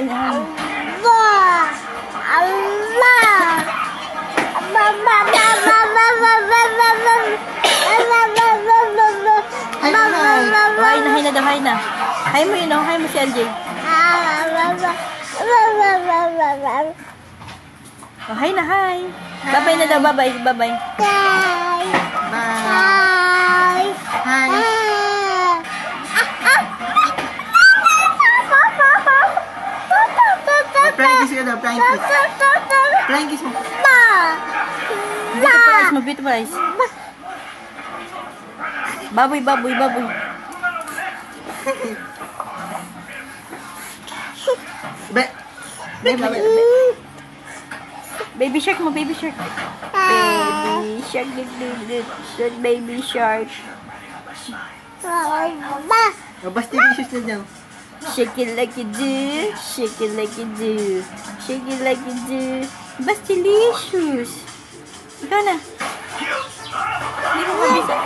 Hi na, hi. Hi na daw, hi na. Hi mo yun, oh. Hi mo si LJ. Oh, hi na, hi. Babay na daw, babay, babay. Bye. Hi. Flying kiss ka daw, flying kiss. Flying kiss mo. Beautiful eyes mo, beautiful eyes. Baboy, baboy, baboy. Baby shark mo, baby shark. Baby shark, baby shark. Basta delicious na daw. Shake it like you do, shake it like you do, shake it like you do. Basta delicious. Ikaw na. Hindi ko mabisa.